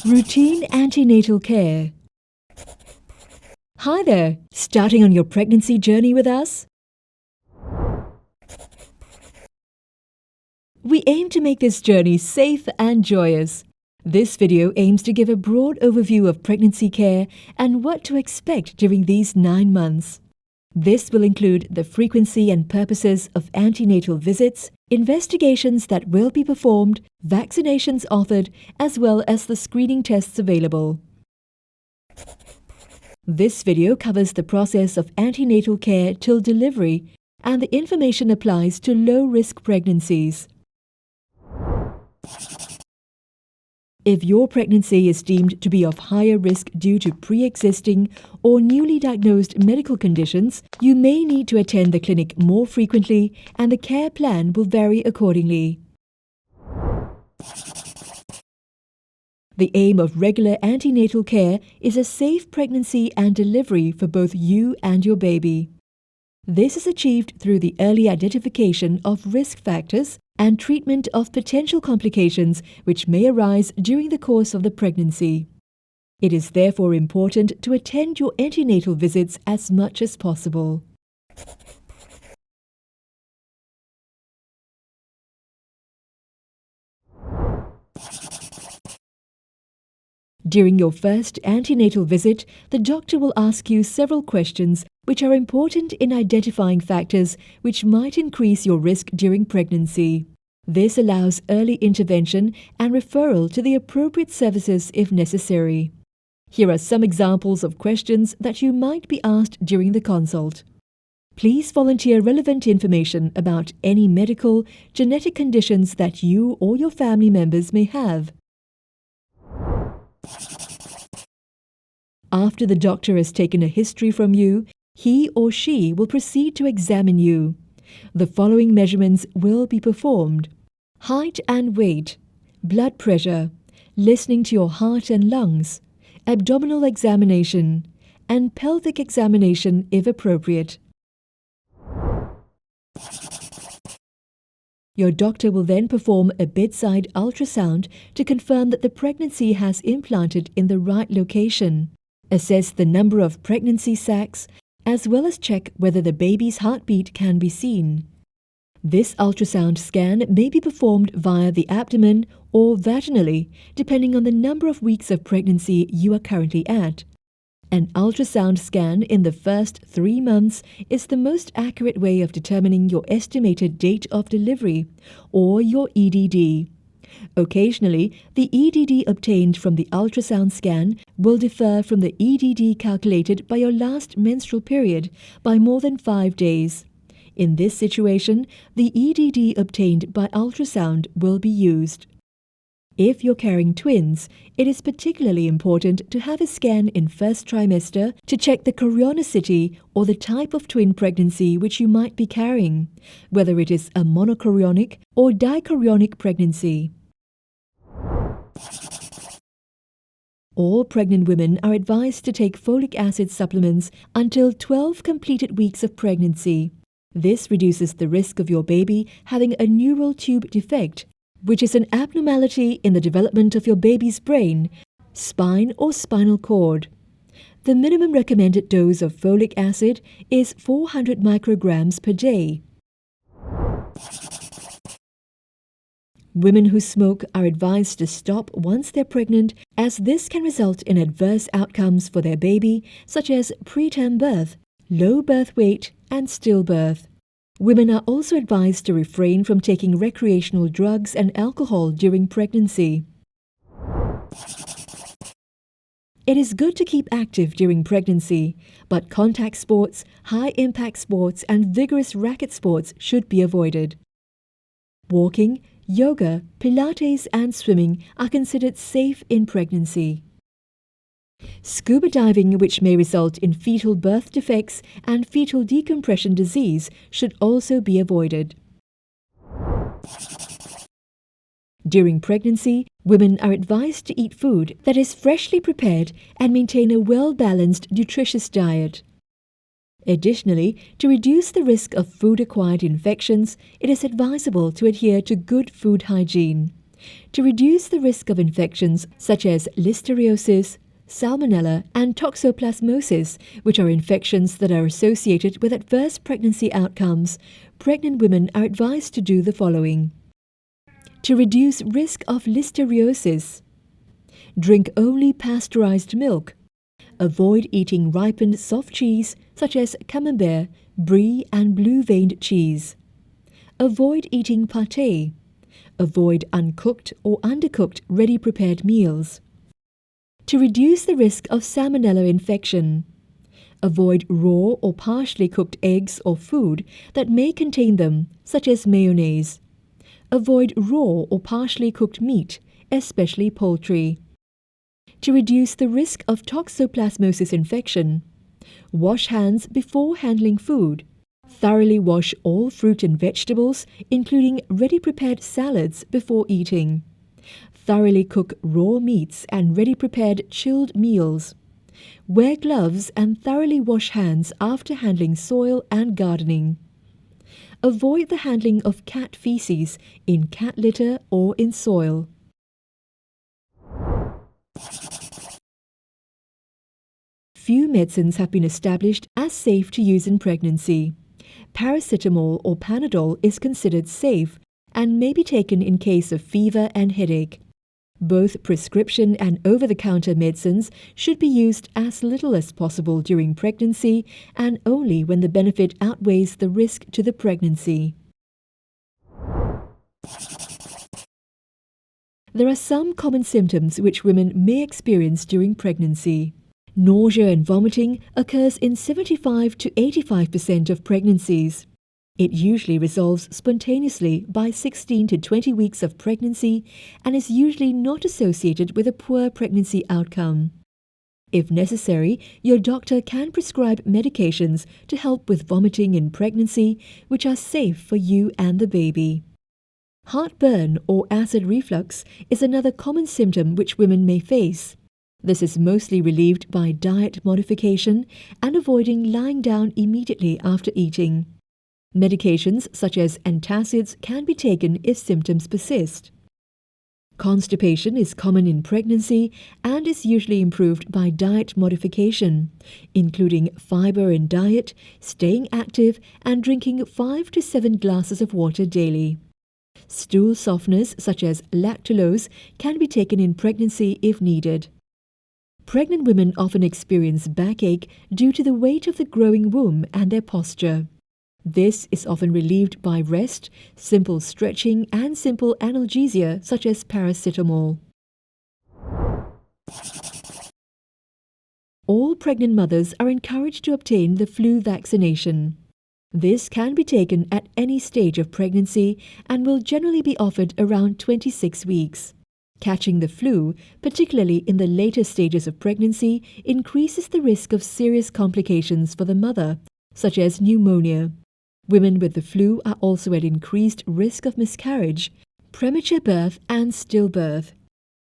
Routine antenatal care. Hi there, starting on your pregnancy journey with us? We aim to make this journey safe and joyous. This video aims to give a broad overview of pregnancy care and what to expect during these 9 months. This will include the frequency and purposes of antenatal visits, investigations that will be performed, vaccinations offered, as well as the screening tests available. This video covers the process of antenatal care till delivery, and the information applies to low-risk pregnancies. If your pregnancy is deemed to be of higher risk due to pre-existing or newly diagnosed medical conditions, you may need to attend the clinic more frequently, and the care plan will vary accordingly. The aim of regular antenatal care is a safe pregnancy and delivery for both you and your baby. This is achieved through the early identification of risk factors and treatment of potential complications which may arise during the course of the pregnancy. It is therefore important to attend your antenatal visits as much as possible. During your first antenatal visit, the doctor will ask you several questions which are important in identifying factors which might increase your risk during pregnancy. This allows early intervention and referral to the appropriate services if necessary. Here are some examples of questions that you might be asked during the consult. Please volunteer relevant information about any medical, genetic conditions that you or your family members may have. After the doctor has taken a history from you, he or she will proceed to examine you. The following measurements will be performed: height and weight, blood pressure, listening to your heart and lungs, abdominal examination, and pelvic examination if appropriate. Your doctor will then perform a bedside ultrasound to confirm that the pregnancy has implanted in the right location, assess the number of pregnancy sacs, as well as check whether the baby's heartbeat can be seen. This ultrasound scan may be performed via the abdomen or vaginally, depending on the number of weeks of pregnancy you are currently at. An ultrasound scan in the first 3 months is the most accurate way of determining your estimated date of delivery, or your EDD. Occasionally, the EDD obtained from the ultrasound scan will differ from the EDD calculated by your last menstrual period by more than 5 days. In this situation, the EDD obtained by ultrasound will be used. If you're carrying twins, it is particularly important to have a scan in first trimester to check the chorionicity or the type of twin pregnancy which you might be carrying, whether it is a monochorionic or dichorionic pregnancy. All pregnant women are advised to take folic acid supplements until 12 completed weeks of pregnancy. This reduces the risk of your baby having a neural tube defect, which is an abnormality in the development of your baby's brain, spine or spinal cord. The minimum recommended dose of folic acid is 400 micrograms per day. Women who smoke are advised to stop once they're pregnant, as this can result in adverse outcomes for their baby, such as preterm birth, low birth weight, and stillbirth. Women are also advised to refrain from taking recreational drugs and alcohol during pregnancy. It is good to keep active during pregnancy, but contact sports, high-impact sports, and vigorous racket sports should be avoided. Walking, yoga, Pilates, and swimming are considered safe in pregnancy. Scuba diving, which may result in fetal birth defects and fetal decompression disease, should also be avoided. During pregnancy, women are advised to eat food that is freshly prepared and maintain a well-balanced, nutritious diet. Additionally, to reduce the risk of food-acquired infections, it is advisable to adhere to good food hygiene. To reduce the risk of infections such as listeriosis, salmonella, and toxoplasmosis, which are infections that are associated with adverse pregnancy outcomes, pregnant women are advised to do the following. To reduce risk of listeriosis, drink only pasteurized milk. Avoid eating ripened soft cheese such as camembert, brie, and blue-veined cheese. Avoid eating pâté. Avoid uncooked or undercooked ready-prepared meals. To reduce the risk of salmonella infection, avoid raw or partially cooked eggs or food that may contain them, such as mayonnaise. Avoid raw or partially cooked meat, especially poultry. To reduce the risk of toxoplasmosis infection, wash hands before handling food. Thoroughly wash all fruit and vegetables, including ready-prepared salads, before eating. Thoroughly cook raw meats and ready-prepared chilled meals. Wear gloves and thoroughly wash hands after handling soil and gardening. Avoid the handling of cat feces in cat litter or in soil. Few medicines have been established as safe to use in pregnancy. Paracetamol or Panadol is considered safe and may be taken in case of fever and headache. Both prescription and over-the-counter medicines should be used as little as possible during pregnancy and only when the benefit outweighs the risk to the pregnancy. There are some common symptoms which women may experience during pregnancy. Nausea and vomiting occurs in 75 to 85% of pregnancies. It usually resolves spontaneously by 16 to 20 weeks of pregnancy and is usually not associated with a poor pregnancy outcome. If necessary, your doctor can prescribe medications to help with vomiting in pregnancy, which are safe for you and the baby. Heartburn or acid reflux is another common symptom which women may face. This is mostly relieved by diet modification and avoiding lying down immediately after eating. Medications such as antacids can be taken if symptoms persist. Constipation is common in pregnancy and is usually improved by diet modification, including fiber in diet, staying active, and drinking 5 to 7 glasses of water daily. Stool softeners such as lactulose can be taken in pregnancy if needed. Pregnant women often experience backache due to the weight of the growing womb and their posture. This is often relieved by rest, simple stretching, and simple analgesia such as paracetamol. All pregnant mothers are encouraged to obtain the flu vaccination. This can be taken at any stage of pregnancy and will generally be offered around 26 weeks. Catching the flu, particularly in the later stages of pregnancy, increases the risk of serious complications for the mother, such as pneumonia. Women with the flu are also at increased risk of miscarriage, premature birth, and stillbirth.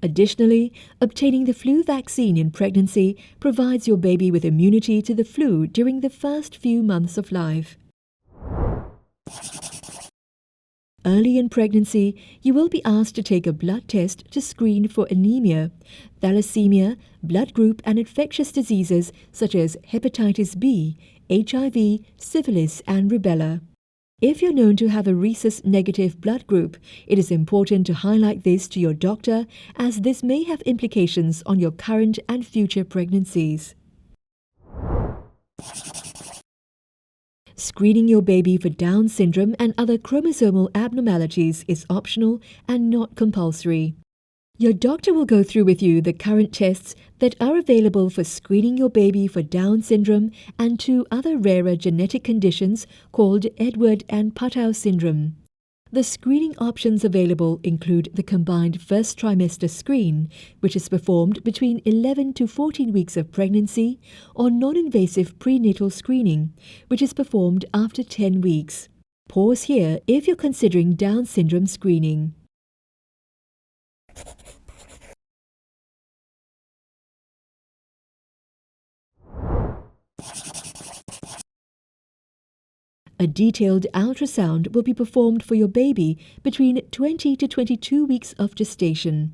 Additionally, obtaining the flu vaccine in pregnancy provides your baby with immunity to the flu during the first few months of life. Early in pregnancy, you will be asked to take a blood test to screen for anemia, thalassemia, blood group, and infectious diseases such as hepatitis B, HIV, syphilis, and rubella. If you're known to have a rhesus-negative blood group, it is important to highlight this to your doctor, as this may have implications on your current and future pregnancies. Screening your baby for Down syndrome and other chromosomal abnormalities is optional and not compulsory. Your doctor will go through with you the current tests that are available for screening your baby for Down syndrome and 2 other rarer genetic conditions called Edward and Patau syndrome. The screening options available include the combined first trimester screen, which is performed between 11 to 14 weeks of pregnancy, or non-invasive prenatal screening, which is performed after 10 weeks. Pause here if you're considering Down syndrome screening. A detailed ultrasound will be performed for your baby between 20 to 22 weeks of gestation.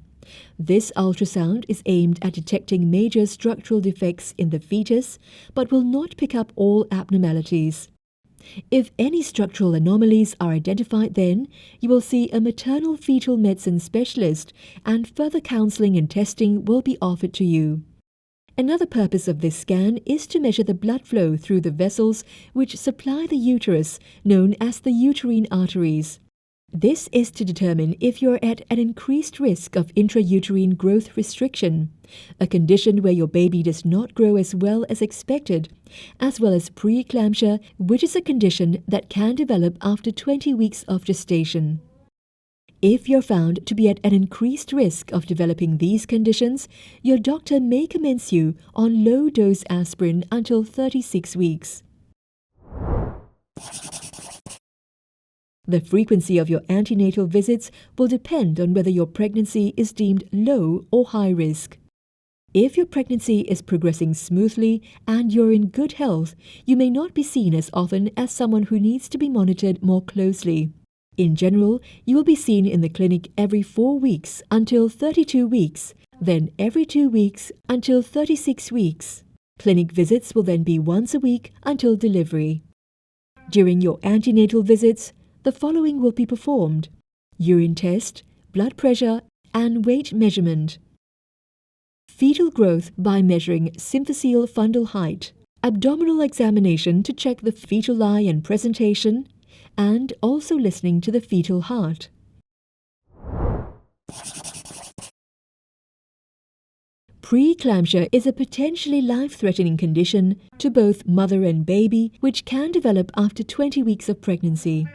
This ultrasound is aimed at detecting major structural defects in the fetus, but will not pick up all abnormalities. If any structural anomalies are identified, then you will see a maternal fetal medicine specialist, and further counseling and testing will be offered to you. Another purpose of this scan is to measure the blood flow through the vessels which supply the uterus, known as the uterine arteries. This is to determine if you are at an increased risk of intrauterine growth restriction, a condition where your baby does not grow as well as expected, as well as preeclampsia, which is a condition that can develop after 20 weeks of gestation. If you're found to be at an increased risk of developing these conditions, your doctor may commence you on low-dose aspirin until 36 weeks. The frequency of your antenatal visits will depend on whether your pregnancy is deemed low or high risk. If your pregnancy is progressing smoothly and you're in good health, you may not be seen as often as someone who needs to be monitored more closely. In general, you will be seen in the clinic every 4 weeks until 32 weeks, then every 2 weeks until 36 weeks. Clinic visits will then be once a week until delivery. During your antenatal visits, the following will be performed: urine test, blood pressure, and weight measurement. Fetal growth by measuring symphyseal fundal height, abdominal examination to check the fetal lie and presentation, and also listening to the fetal heart. Preeclampsia is a potentially life-threatening condition to both mother and baby, which can develop after 20 weeks of pregnancy.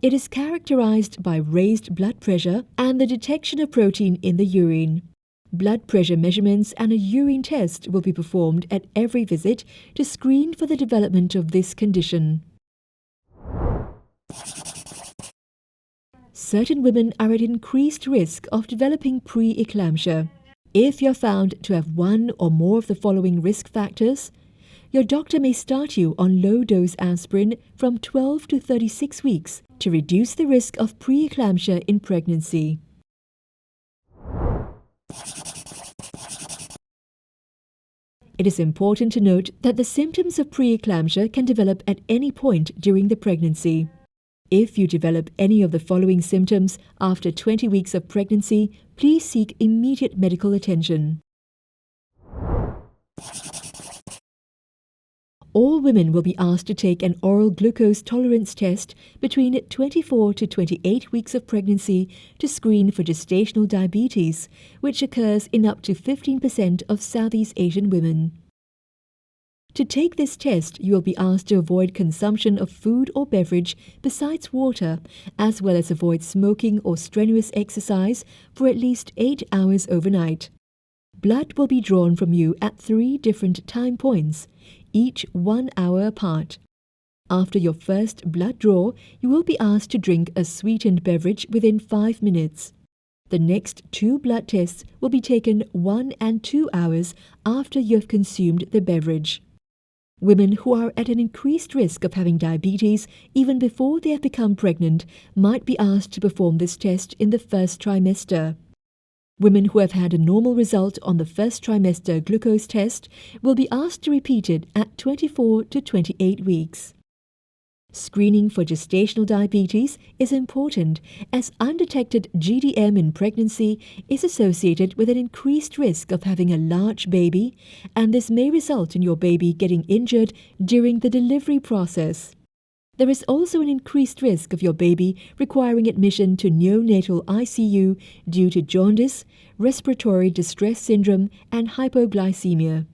It is characterized by raised blood pressure and the detection of protein in the urine. Blood pressure measurements and a urine test will be performed at every visit to screen for the development of this condition. Certain women are at increased risk of developing preeclampsia. If you're found to have one or more of the following risk factors, your doctor may start you on low-dose aspirin from 12 to 36 weeks to reduce the risk of preeclampsia in pregnancy. It is important to note that the symptoms of preeclampsia can develop at any point during the pregnancy. If you develop any of the following symptoms after 20 weeks of pregnancy, please seek immediate medical attention. All women will be asked to take an oral glucose tolerance test between 24 to 28 weeks of pregnancy to screen for gestational diabetes, which occurs in up to 15% of Southeast Asian women. To take this test, you will be asked to avoid consumption of food or beverage besides water, as well as avoid smoking or strenuous exercise for at least 8 hours overnight. Blood will be drawn from you at 3 different time points, each 1 hour apart. After your first blood draw, you will be asked to drink a sweetened beverage within 5 minutes. The next 2 blood tests will be taken 1 and 2 hours after you have consumed the beverage. Women who are at an increased risk of having diabetes even before they have become pregnant might be asked to perform this test in the first trimester. Women who have had a normal result on the first trimester glucose test will be asked to repeat it at 24 to 28 weeks. Screening for gestational diabetes is important, as undetected GDM in pregnancy is associated with an increased risk of having a large baby, and this may result in your baby getting injured during the delivery process. There is also an increased risk of your baby requiring admission to neonatal ICU due to jaundice, respiratory distress syndrome, and hypoglycemia.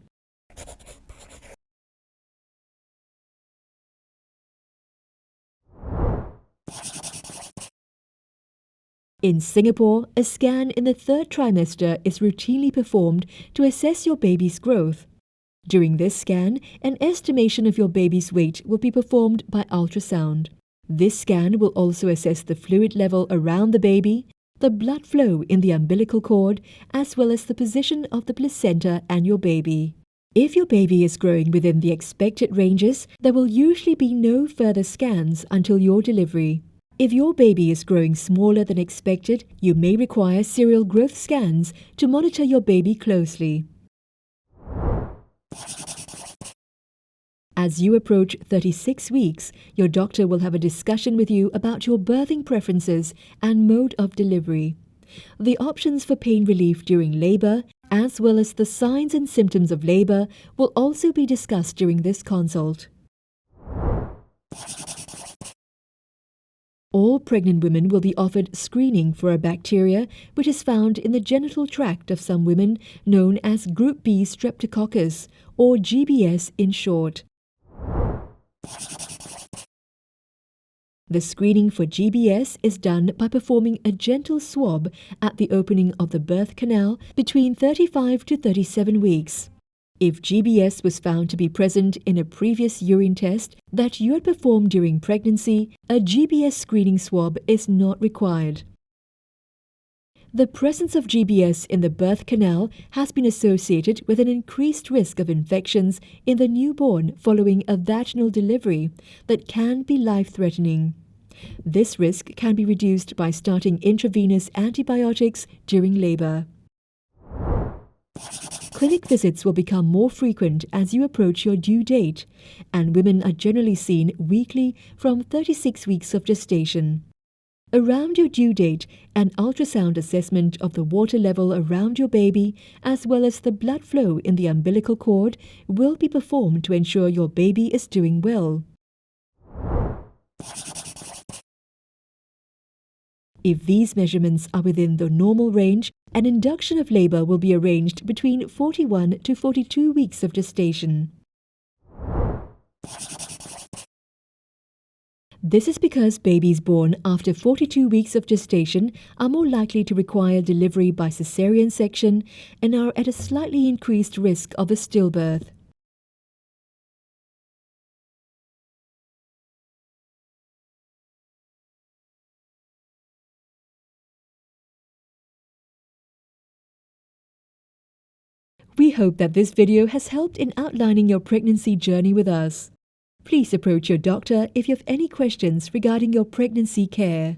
In Singapore, a scan in the 3rd trimester is routinely performed to assess your baby's growth. During this scan, an estimation of your baby's weight will be performed by ultrasound. This scan will also assess the fluid level around the baby, the blood flow in the umbilical cord, as well as the position of the placenta and your baby. If your baby is growing within the expected ranges, there will usually be no further scans until your delivery. If your baby is growing smaller than expected, you may require serial growth scans to monitor your baby closely. As you approach 36 weeks, your doctor will have a discussion with you about your birthing preferences and mode of delivery. The options for pain relief during labor, as well as the signs and symptoms of labor, will also be discussed during this consult. All pregnant women will be offered screening for a bacteria which is found in the genital tract of some women, known as Group B Streptococcus, or GBS in short. The screening for GBS is done by performing a gentle swab at the opening of the birth canal between 35 to 37 weeks. If GBS was found to be present in a previous urine test that you had performed during pregnancy, a GBS screening swab is not required. The presence of GBS in the birth canal has been associated with an increased risk of infections in the newborn following a vaginal delivery that can be life-threatening. This risk can be reduced by starting intravenous antibiotics during labor. Clinic visits will become more frequent as you approach your due date, and women are generally seen weekly from 36 weeks of gestation. Around your due date, an ultrasound assessment of the water level around your baby, as well as the blood flow in the umbilical cord, will be performed to ensure your baby is doing well. If these measurements are within the normal range, an induction of labor will be arranged between 41 to 42 weeks of gestation. This is because babies born after 42 weeks of gestation are more likely to require delivery by cesarean section and are at a slightly increased risk of a stillbirth. We hope that this video has helped in outlining your pregnancy journey with us. Please approach your doctor if you have any questions regarding your pregnancy care.